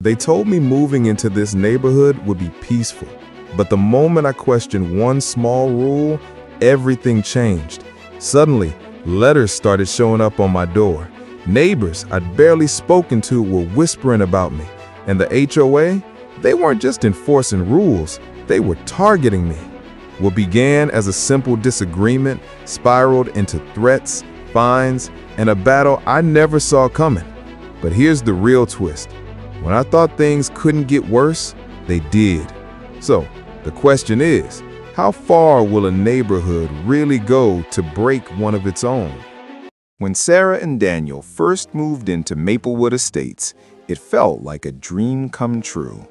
They told me moving into this neighborhood would be peaceful. But the moment I questioned one small rule, everything changed. Suddenly, letters started showing up on my door. Neighbors I'd barely spoken to were whispering about me. And the HOA, they weren't just enforcing rules, they were targeting me. What began as a simple disagreement spiraled into threats, fines, and a battle I never saw coming. But here's the real twist. When I thought things couldn't get worse, they did. So, the question is, how far will a neighborhood really go to break one of its own? When Sarah and Daniel first moved into Maplewood Estates, it felt like a dream come true.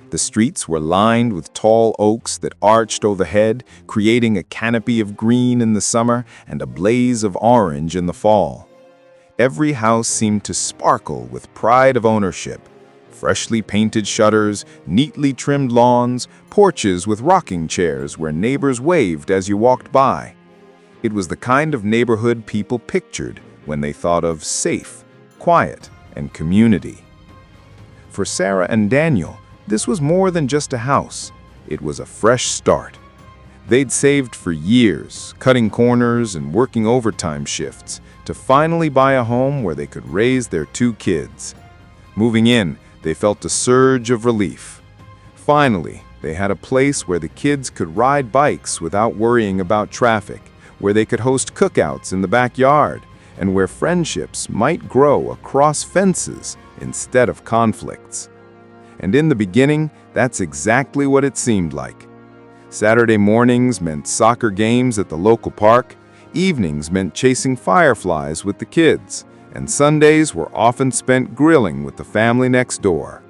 The streets were lined with tall oaks that arched overhead, creating a canopy of green in the summer and a blaze of orange in the fall. Every house seemed to sparkle with pride of ownership. Freshly painted shutters, neatly trimmed lawns, porches with rocking chairs where neighbors waved as you walked by. It was the kind of neighborhood people pictured when they thought of safe, quiet, and community. For Sarah and Daniel, this was more than just a house. It was a fresh start. They'd saved for years, cutting corners and working overtime shifts, to finally buy a home where they could raise their 2 kids. Moving in, they felt a surge of relief. Finally, they had a place where the kids could ride bikes without worrying about traffic, where they could host cookouts in the backyard, and where friendships might grow across fences instead of conflicts. And in the beginning, that's exactly what it seemed like. Saturday mornings meant soccer games at the local park, evenings meant chasing fireflies with the kids, and Sundays were often spent grilling with the family next door.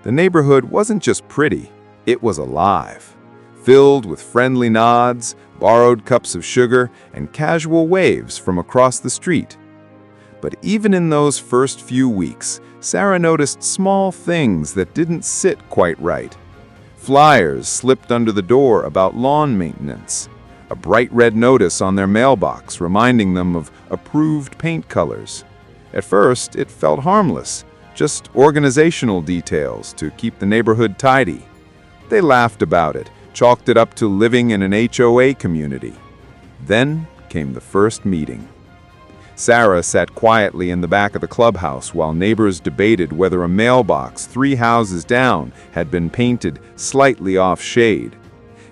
The neighborhood wasn't just pretty, it was alive, filled with friendly nods, borrowed cups of sugar, and casual waves from across the street. But even in those first few weeks, Sarah noticed small things that didn't sit quite right. Flyers slipped under the door about lawn maintenance, a bright red notice on their mailbox reminding them of approved paint colors. At first, it felt harmless, just organizational details to keep the neighborhood tidy. They laughed about it, chalked it up to living in an HOA community. Then came the first meeting. Sarah sat quietly in the back of the clubhouse while neighbors debated whether a mailbox 3 houses down had been painted slightly off shade.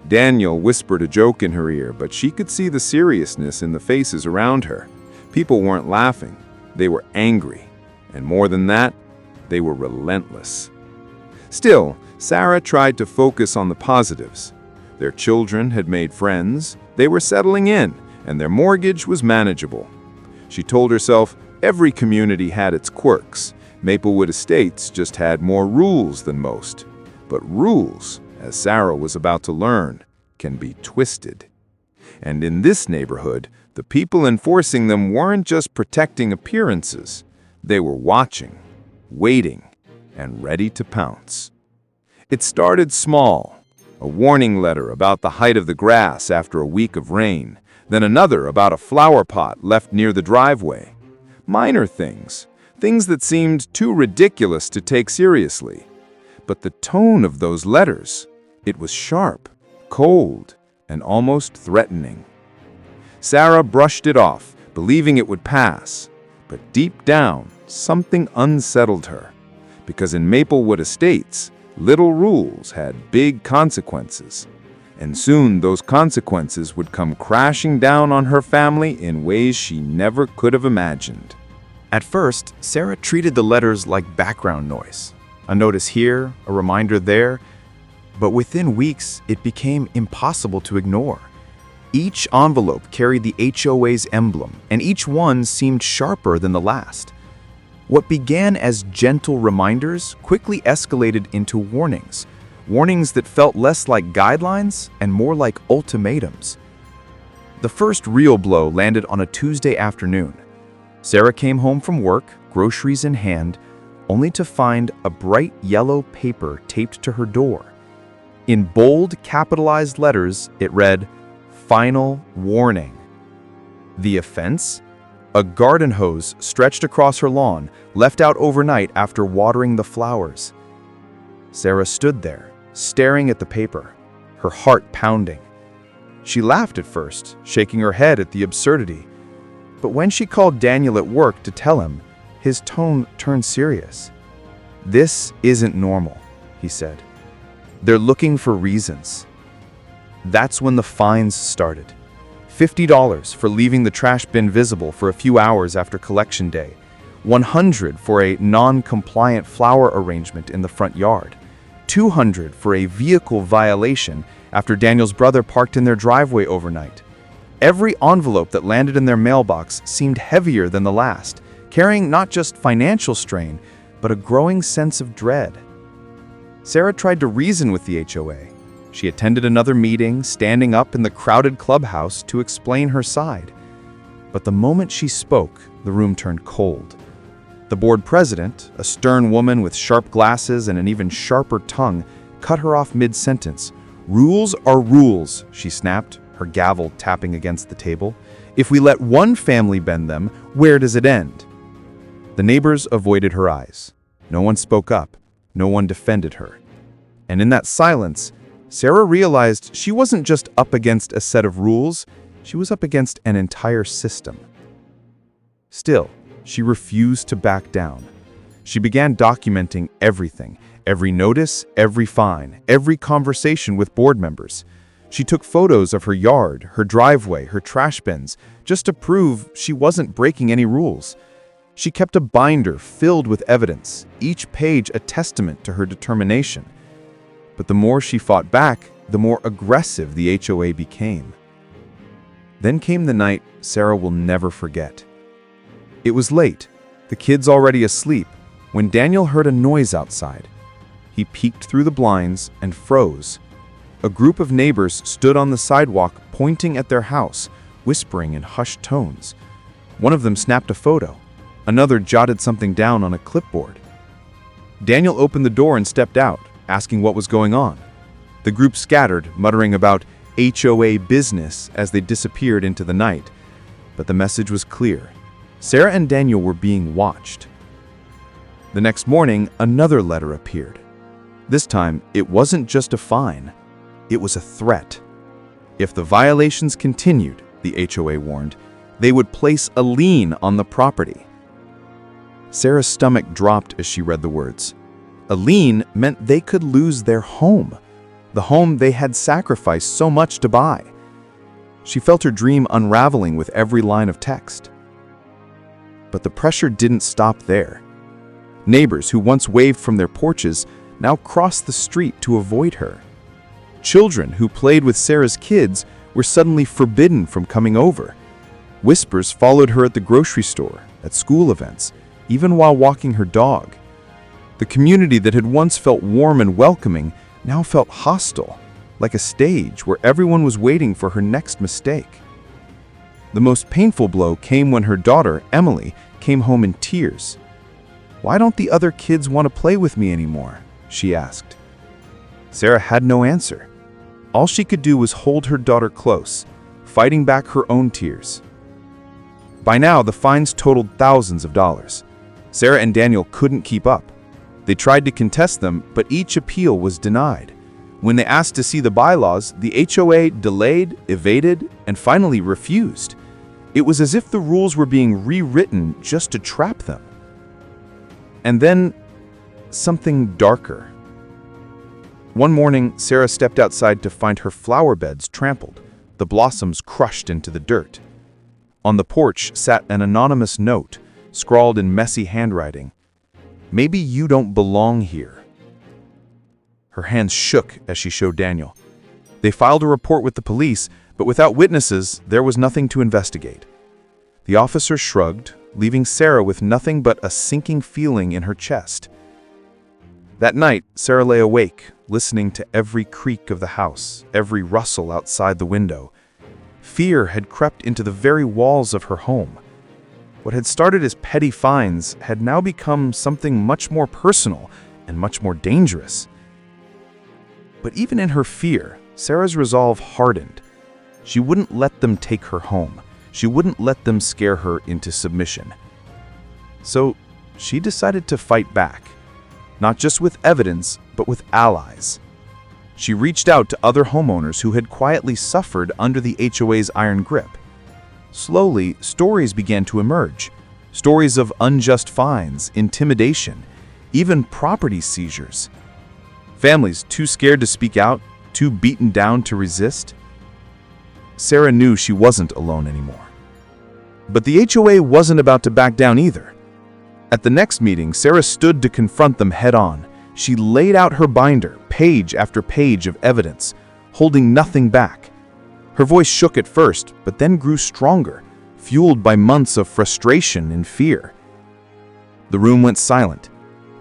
Daniel whispered a joke in her ear, but she could see the seriousness in the faces around her. People weren't laughing, they were angry. And more than that, they were relentless. Still, Sarah tried to focus on the positives. Their children had made friends, they were settling in, and their mortgage was manageable. She told herself every community had its quirks. Maplewood Estates just had more rules than most. But rules, as Sarah was about to learn, can be twisted. And in this neighborhood, the people enforcing them weren't just protecting appearances. They were watching, waiting, and ready to pounce. It started small, a warning letter about the height of the grass after a week of rain, then another about a flower pot left near the driveway. Minor things, things that seemed too ridiculous to take seriously. But the tone of those letters, it was sharp, cold, and almost threatening. Sarah brushed it off, believing it would pass. But deep down, something unsettled her. Because in Maplewood Estates, little rules had big consequences. And soon those consequences would come crashing down on her family in ways she never could have imagined. At first, Sarah treated the letters like background noise. A notice here, a reminder there. But within weeks, it became impossible to ignore. Each envelope carried the HOA's emblem, and each one seemed sharper than the last. What began as gentle reminders quickly escalated into warnings. Warnings that felt less like guidelines and more like ultimatums. The first real blow landed on a Tuesday afternoon. Sarah came home from work, groceries in hand, only to find a bright yellow paper taped to her door. In bold, capitalized letters, it read, "Final warning." The offense? A garden hose stretched across her lawn, left out overnight after watering the flowers. Sarah stood there, staring at the paper, her heart pounding. She laughed at first, shaking her head at the absurdity. But when she called Daniel at work to tell him, his tone turned serious. "This isn't normal," he said. "They're looking for reasons." That's when the fines started. $50 for leaving the trash bin visible for a few hours after collection day, $100 for a non-compliant flower arrangement in the front yard, $200 for a vehicle violation after Daniel's brother parked in their driveway overnight. Every envelope that landed in their mailbox seemed heavier than the last, carrying not just financial strain, but a growing sense of dread. Sarah tried to reason with the HOA. She attended another meeting, standing up in the crowded clubhouse to explain her side. But the moment she spoke, the room turned cold. The board president, a stern woman with sharp glasses and an even sharper tongue, cut her off mid-sentence. "Rules are rules," she snapped, her gavel tapping against the table. "If we let one family bend them, where does it end?" The neighbors avoided her eyes. No one spoke up. No one defended her. And in that silence, Sarah realized she wasn't just up against a set of rules, she was up against an entire system. Still, she refused to back down. She began documenting everything, every notice, every fine, every conversation with board members. She took photos of her yard, her driveway, her trash bins, just to prove she wasn't breaking any rules. She kept a binder filled with evidence, each page a testament to her determination. But the more she fought back, the more aggressive the HOA became. Then came the night Sarah will never forget. It was late, the kids already asleep, when Daniel heard a noise outside. He peeked through the blinds and froze. A group of neighbors stood on the sidewalk pointing at their house, whispering in hushed tones. One of them snapped a photo. Another jotted something down on a clipboard. Daniel opened the door and stepped out, asking what was going on. The group scattered, muttering about HOA business as they disappeared into the night. But the message was clear. Sarah and Daniel were being watched. The next morning, another letter appeared. This time, it wasn't just a fine. It was a threat. If the violations continued, the HOA warned, they would place a lien on the property. Sarah's stomach dropped as she read the words. A lien meant they could lose their home, the home they had sacrificed so much to buy. She felt her dream unraveling with every line of text. But the pressure didn't stop there. Neighbors who once waved from their porches now crossed the street to avoid her. Children who played with Sarah's kids were suddenly forbidden from coming over. Whispers followed her at the grocery store, at school events, even while walking her dog. The community that had once felt warm and welcoming now felt hostile, like a stage where everyone was waiting for her next mistake. The most painful blow came when her daughter, Emily, came home in tears. "Why don't the other kids want to play with me anymore?" she asked. Sarah had no answer. All she could do was hold her daughter close, fighting back her own tears. By now, the fines totaled thousands of dollars. Sarah and Daniel couldn't keep up. They tried to contest them, but each appeal was denied. When they asked to see the bylaws, the HOA delayed, evaded, and finally refused. It was as if the rules were being rewritten just to trap them. And then, something darker. One morning, Sarah stepped outside to find her flower beds trampled, the blossoms crushed into the dirt. On the porch sat an anonymous note, scrawled in messy handwriting. "Maybe you don't belong here." Her hands shook as she showed Daniel. They filed a report with the police, but without witnesses, there was nothing to investigate. The officer shrugged, leaving Sarah with nothing but a sinking feeling in her chest. That night, Sarah lay awake, listening to every creak of the house, every rustle outside the window. Fear had crept into the very walls of her home. What had started as petty fines had now become something much more personal and much more dangerous. But even in her fear, Sarah's resolve hardened. She wouldn't let them take her home. she wouldn't let them scare her into submission. So she decided to fight back, not just with evidence, but with allies. She reached out to other homeowners who had quietly suffered under the HOA's iron grip. Slowly, stories began to emerge. Stories of unjust fines, intimidation, even property seizures. Families too scared to speak out, too beaten down to resist. Sarah knew she wasn't alone anymore. But the HOA wasn't about to back down either. At the next meeting, Sarah stood to confront them head-on. She laid out her binder, page after page of evidence, holding nothing back. Her voice shook at first, but then grew stronger, fueled by months of frustration and fear. The room went silent.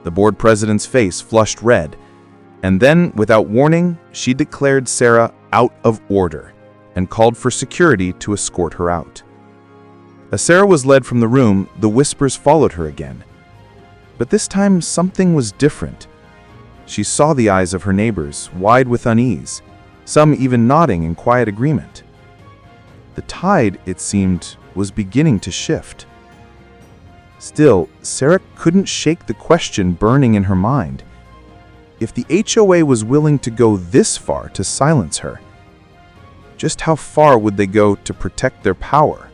The board president's face flushed red. And then, without warning, she declared Sarah out of order and called for security to escort her out. As Sarah was led from the room, the whispers followed her again. But this time, something was different. She saw the eyes of her neighbors, wide with unease, some even nodding in quiet agreement. The tide, it seemed, was beginning to shift. Still, Sarah couldn't shake the question burning in her mind. If the HOA was willing to go this far to silence her, just how far would they go to protect their power?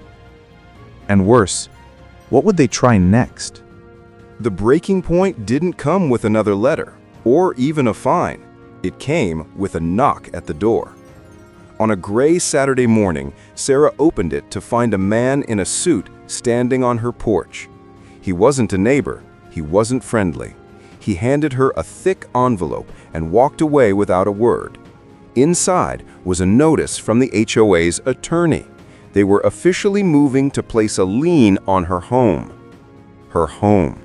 And worse, what would they try next? The breaking point didn't come with another letter, or even a fine. It came with a knock at the door. On a gray Saturday morning, Sarah opened it to find a man in a suit standing on her porch. He wasn't a neighbor. He wasn't friendly. He handed her a thick envelope and walked away without a word. Inside was a notice from the HOA's attorney. They were officially moving to place a lien on her home. Her home.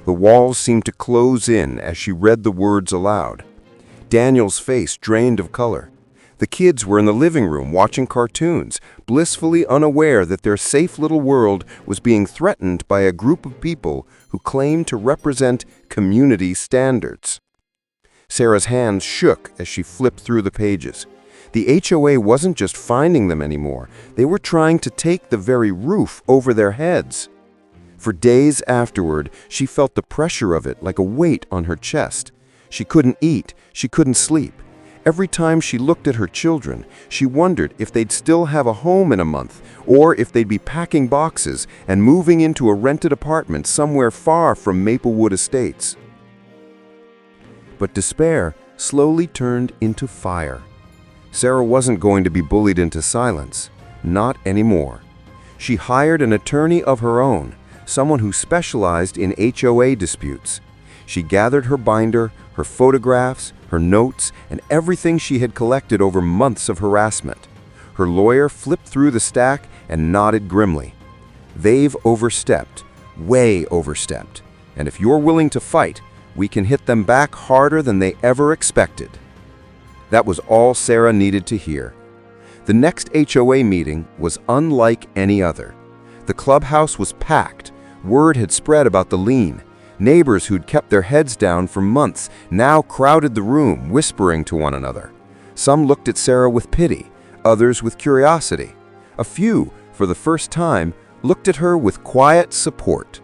The walls seemed to close in as she read the words aloud. Daniel's face drained of color. The kids were in the living room watching cartoons, blissfully unaware that their safe little world was being threatened by a group of people who claimed to represent community standards. Sarah's hands shook as she flipped through the pages. The HOA wasn't just finding them anymore. They were trying to take the very roof over their heads. For days afterward, she felt the pressure of it like a weight on her chest. She couldn't eat. She couldn't sleep. Every time she looked at her children, she wondered if they'd still have a home in a month, or if they'd be packing boxes and moving into a rented apartment somewhere far from Maplewood Estates. But despair slowly turned into fire. Sarah wasn't going to be bullied into silence. Not anymore. She hired an attorney of her own, someone who specialized in HOA disputes. She gathered her binder, her photographs, her notes, and everything she had collected over months of harassment. Her lawyer flipped through the stack and nodded grimly. They've overstepped, way overstepped, and if you're willing to fight, we can hit them back harder than they ever expected. That was all Sarah needed to hear. The next HOA meeting was unlike any other. The clubhouse was packed. Word had spread about the lien. Neighbors who'd kept their heads down for months now crowded the room, whispering to one another. Some looked at Sarah with pity, others with curiosity. A few, for the first time, looked at her with quiet support.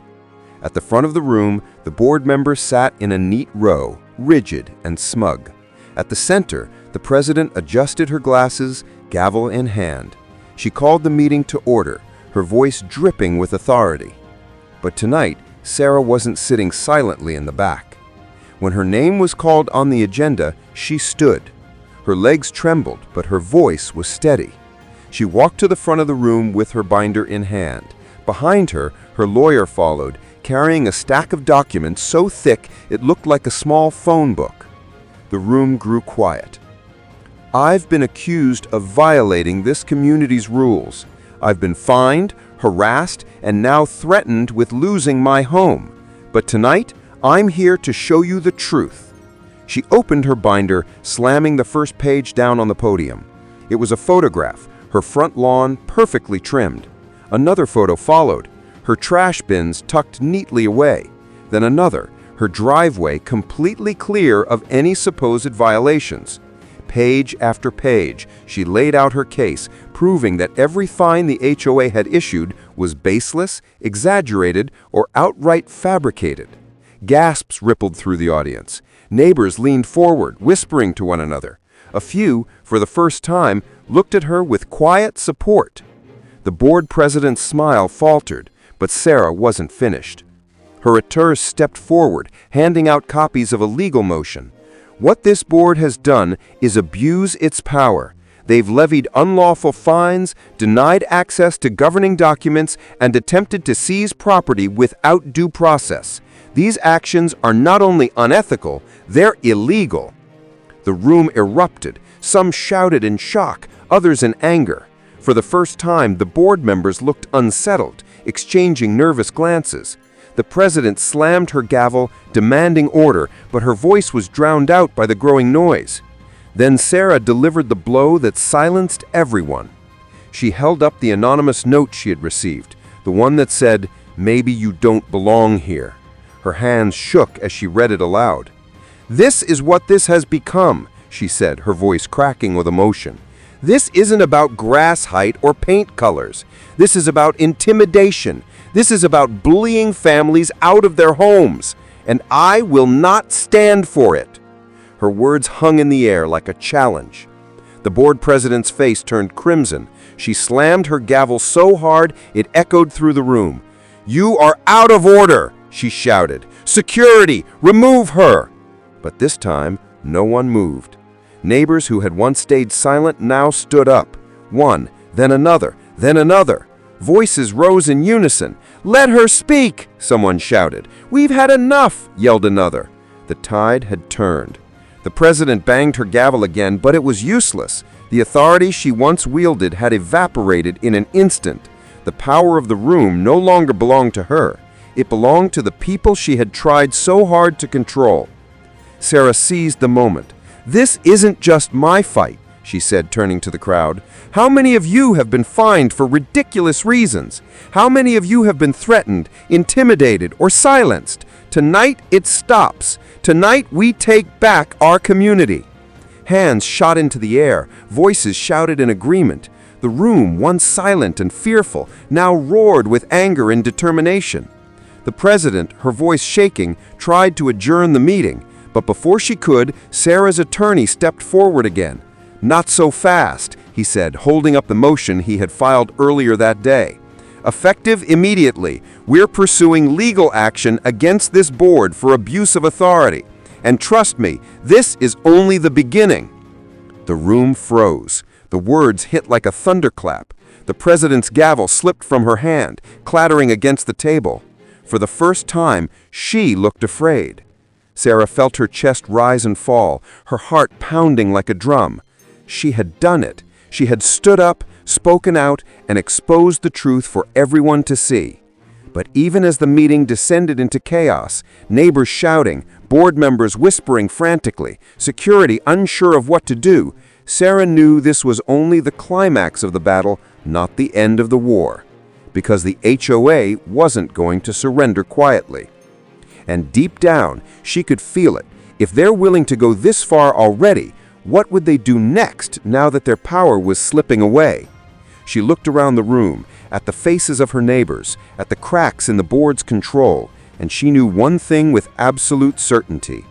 At the front of the room, the board members sat in a neat row, rigid and smug. At the center, the president adjusted her glasses, gavel in hand. She called the meeting to order, her voice dripping with authority. But tonight, Sarah wasn't sitting silently in the back. When her name was called on the agenda, she stood. Her legs trembled, but her voice was steady. She walked to the front of the room with her binder in hand. Behind her, her lawyer followed, carrying a stack of documents so thick it looked like a small phone book. The room grew quiet. I've been accused of violating this community's rules. I've been fined, harassed, and now threatened with losing my home. But tonight, I'm here to show you the truth. She opened her binder, slamming the first page down on the podium. It was a photograph, her front lawn perfectly trimmed. Another photo followed, her trash bins tucked neatly away. Then another, her driveway completely clear of any supposed violations. Page after page, she laid out her case, proving that every fine the HOA had issued was baseless, exaggerated, or outright fabricated. Gasps rippled through the audience. Neighbors leaned forward, whispering to one another. A few, for the first time, looked at her with quiet support. The board president's smile faltered, but Sarah wasn't finished. Her auteurs stepped forward, handing out copies of a legal motion. What this board has done is abuse its power. They've levied unlawful fines, denied access to governing documents, and attempted to seize property without due process. These actions are not only unethical, they're illegal. The room erupted. Some shouted in shock, others in anger. For the first time, the board members looked unsettled, exchanging nervous glances. The president slammed her gavel, demanding order, but her voice was drowned out by the growing noise. Then Sarah delivered the blow that silenced everyone. She held up the anonymous note she had received, the one that said, "Maybe you don't belong here." Her hands shook as she read it aloud. "This is what this has become," she said, her voice cracking with emotion. "This isn't about grass height or paint colors. This is about intimidation. This is about bullying families out of their homes. And I will not stand for it." Her words hung in the air like a challenge. The board president's face turned crimson. She slammed her gavel so hard it echoed through the room. "You are out of order," she shouted. "Security, remove her!" But this time, no one moved. Neighbors who had once stayed silent now stood up. One, then another, then another. Voices rose in unison. "Let her speak!" someone shouted. "We've had enough!" yelled another. The tide had turned. The president banged her gavel again, but it was useless. The authority she once wielded had evaporated in an instant. The power of the room no longer belonged to her. It belonged to the people she had tried so hard to control. Sarah seized the moment. "This isn't just my fight," she said, turning to the crowd. "How many of you have been fined for ridiculous reasons? How many of you have been threatened, intimidated, or silenced? Tonight it stops. Tonight we take back our community." Hands shot into the air. Voices shouted in agreement. The room, once silent and fearful, now roared with anger and determination. The president, her voice shaking, tried to adjourn the meeting, but before she could, Sarah's attorney stepped forward again. "Not so fast," he said, holding up the motion he had filed earlier that day. "Effective immediately, we're pursuing legal action against this board for abuse of authority. And trust me, this is only the beginning." The room froze. The words hit like a thunderclap. The president's gavel slipped from her hand, clattering against the table. For the first time, she looked afraid. Sarah felt her chest rise and fall, her heart pounding like a drum. She had done it. She had stood up, spoken out, and exposed the truth for everyone to see. But even as the meeting descended into chaos, neighbors shouting, board members whispering frantically, security unsure of what to do, Sarah knew this was only the climax of the battle, not the end of the war. Because the HOA wasn't going to surrender quietly. And deep down, she could feel it. If they're willing to go this far already, what would they do next now that their power was slipping away? She looked around the room, at the faces of her neighbors, at the cracks in the board's control, and she knew one thing with absolute certainty.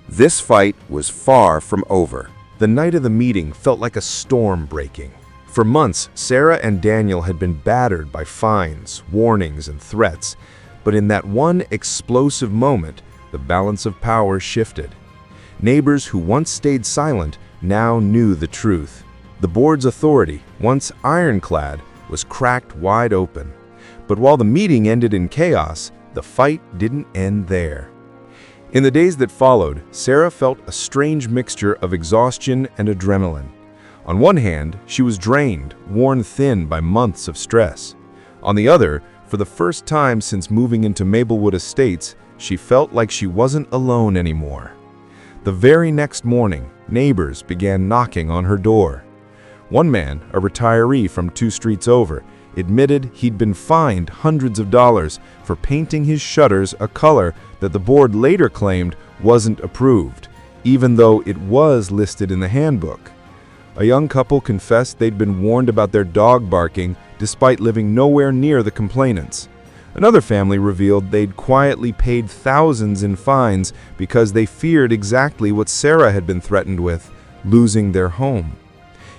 This fight was far from over. The night of the meeting felt like a storm breaking. For months, Sarah and Daniel had been battered by fines, warnings, and threats. But in that one explosive moment, the balance of power shifted. Neighbors who once stayed silent now knew the truth. The board's authority, once ironclad, was cracked wide open. But while the meeting ended in chaos, the fight didn't end there. In the days that followed, Sarah felt a strange mixture of exhaustion and adrenaline. On one hand, she was drained, worn thin by months of stress. On the other, for the first time since moving into Maplewood Estates, she felt like she wasn't alone anymore. The very next morning, neighbors began knocking on her door. One man, a retiree from 2 streets over, admitted he'd been fined hundreds of dollars for painting his shutters a color that the board later claimed wasn't approved, even though it was listed in the handbook. A young couple confessed they'd been warned about their dog barking despite living nowhere near the complainants. Another family revealed they'd quietly paid thousands in fines because they feared exactly what Sarah had been threatened with, losing their home.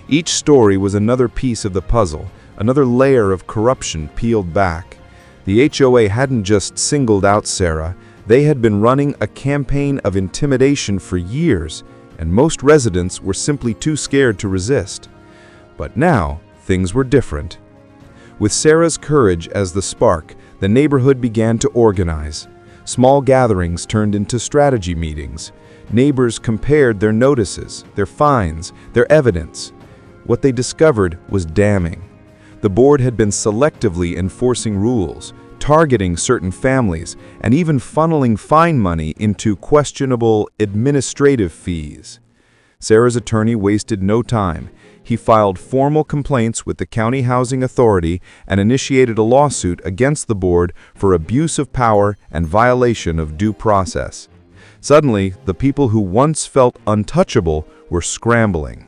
Each story was another piece of the puzzle, another layer of corruption peeled back. The HOA hadn't just singled out Sarah, they had been running a campaign of intimidation for years, and most residents were simply too scared to resist. But now, things were different. With Sarah's courage as the spark, the neighborhood began to organize. Small gatherings turned into strategy meetings. Neighbors compared their notices, their fines, their evidence. What they discovered was damning. The board had been selectively enforcing rules, targeting certain families, and even funneling fine money into questionable administrative fees. Sarah's attorney wasted no time. He filed formal complaints with the County Housing Authority and initiated a lawsuit against the board for abuse of power and violation of due process. Suddenly, the people who once felt untouchable were scrambling.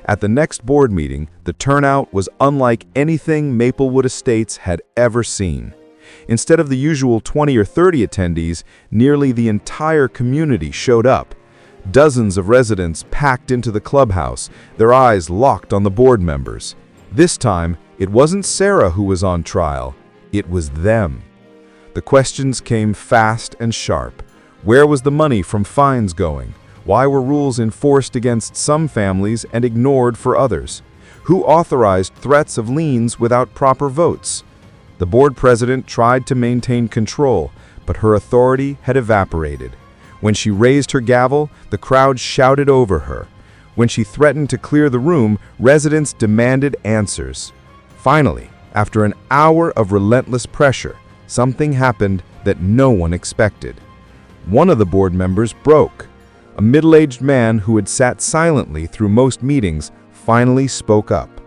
At the next board meeting, the turnout was unlike anything Maplewood Estates had ever seen. Instead of the usual 20 or 30 attendees, nearly the entire community showed up. Dozens of residents packed into the clubhouse, their eyes locked on the board members. This time, it wasn't Sarah who was on trial, it was them. The questions came fast and sharp. Where was the money from fines going? Why were rules enforced against some families and ignored for others? Who authorized threats of liens without proper votes? The board president tried to maintain control, but her authority had evaporated. When she raised her gavel, the crowd shouted over her. When she threatened to clear the room, residents demanded answers. Finally, after an hour of relentless pressure, something happened that no one expected. One of the board members broke. A middle-aged man who had sat silently through most meetings finally spoke up.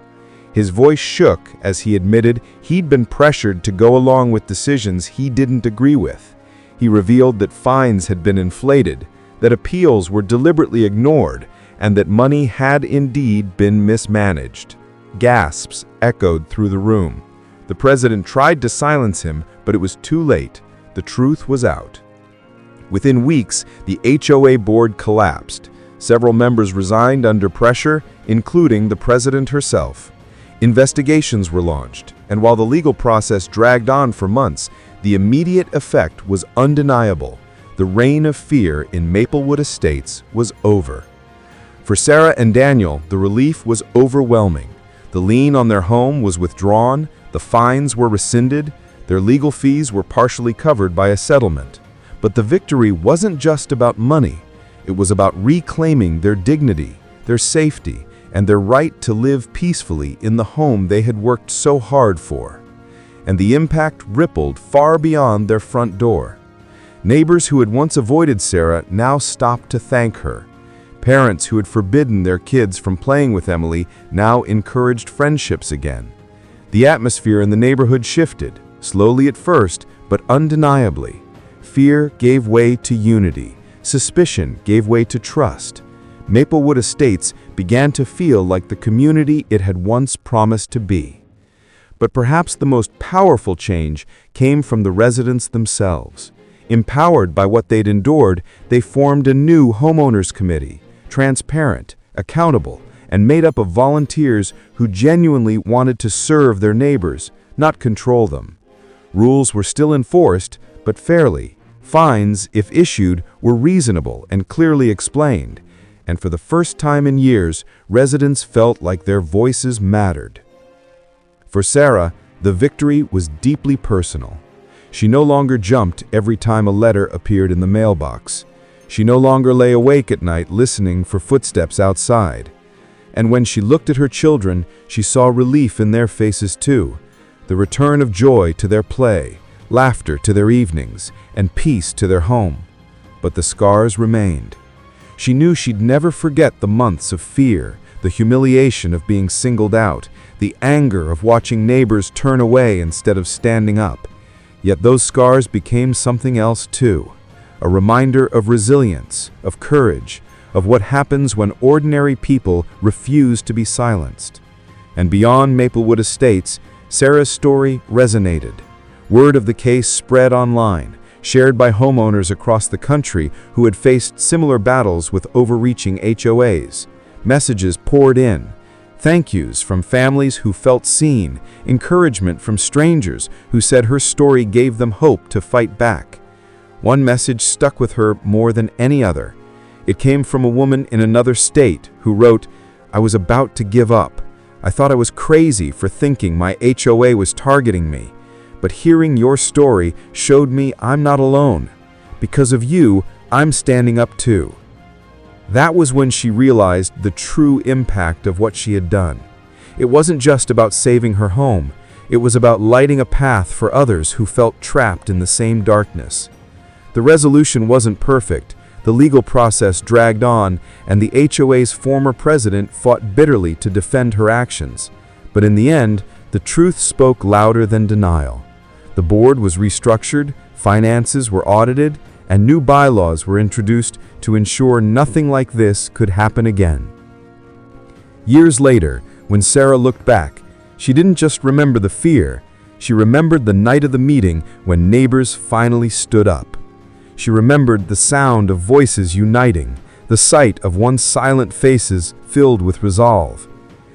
His voice shook as he admitted he'd been pressured to go along with decisions he didn't agree with. He revealed that fines had been inflated, that appeals were deliberately ignored, and that money had indeed been mismanaged. Gasps echoed through the room. The president tried to silence him, but it was too late. The truth was out. Within weeks, the HOA board collapsed. Several members resigned under pressure, including the president herself. Investigations were launched, and while the legal process dragged on for months, the immediate effect was undeniable. The reign of fear in Maplewood Estates was over. For Sarah and Daniel, the relief was overwhelming. The lien on their home was withdrawn, the fines were rescinded, their legal fees were partially covered by a settlement. But the victory wasn't just about money. It was about reclaiming their dignity, their safety, and their right to live peacefully in the home they had worked so hard for. And the impact rippled far beyond their front door. Neighbors who had once avoided Sarah now stopped to thank her. Parents who had forbidden their kids from playing with Emily now encouraged friendships again. The atmosphere in the neighborhood shifted, slowly at first, but undeniably. Fear gave way to unity. Suspicion gave way to trust. Maplewood Estates began to feel like the community it had once promised to be. But perhaps the most powerful change came from the residents themselves. Empowered by what they'd endured, they formed a new homeowners committee, transparent, accountable, and made up of volunteers who genuinely wanted to serve their neighbors, not control them. Rules were still enforced, but fairly. Fines, if issued, were reasonable and clearly explained. And for the first time in years, residents felt like their voices mattered. For Sarah, the victory was deeply personal. She no longer jumped every time a letter appeared in the mailbox. She no longer lay awake at night listening for footsteps outside. And when she looked at her children, she saw relief in their faces too, the return of joy to their play, laughter to their evenings, and peace to their home. But the scars remained. She knew she'd never forget the months of fear, the humiliation of being singled out, the anger of watching neighbors turn away instead of standing up. Yet those scars became something else too, a reminder of resilience, of courage, of what happens when ordinary people refuse to be silenced. And beyond Maplewood Estates, Sarah's story resonated. Word of the case spread online, shared by homeowners across the country who had faced similar battles with overreaching HOAs. Messages poured in. Thank yous from families who felt seen, encouragement from strangers who said her story gave them hope to fight back. One message stuck with her more than any other. It came from a woman in another state who wrote, "I was about to give up. I thought I was crazy for thinking my HOA was targeting me. But hearing your story showed me I'm not alone. Because of you, I'm standing up too." That was when she realized the true impact of what she had done. It wasn't just about saving her home. It was about lighting a path for others who felt trapped in the same darkness. The resolution wasn't perfect. The legal process dragged on, and the HOA's former president fought bitterly to defend her actions. But in the end, the truth spoke louder than denial. The board was restructured, finances were audited, and new bylaws were introduced to ensure nothing like this could happen again. Years later, when Sarah looked back, she didn't just remember the fear, she remembered the night of the meeting when neighbors finally stood up. She remembered the sound of voices uniting, the sight of once silent faces filled with resolve.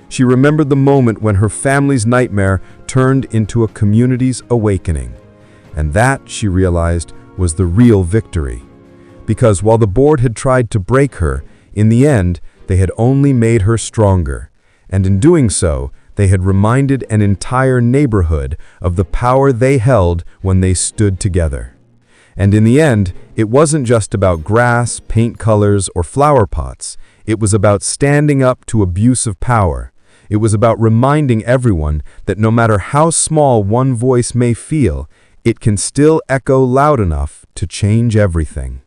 She remembered the moment when her family's nightmare turned into a community's awakening. And that, she realized, was the real victory. Because while the board had tried to break her, in the end, they had only made her stronger. And in doing so, they had reminded an entire neighborhood of the power they held when they stood together. And in the end, it wasn't just about grass, paint colors, or flower pots. It was about standing up to abuse of power. It was about reminding everyone that no matter how small one voice may feel, it can still echo loud enough to change everything.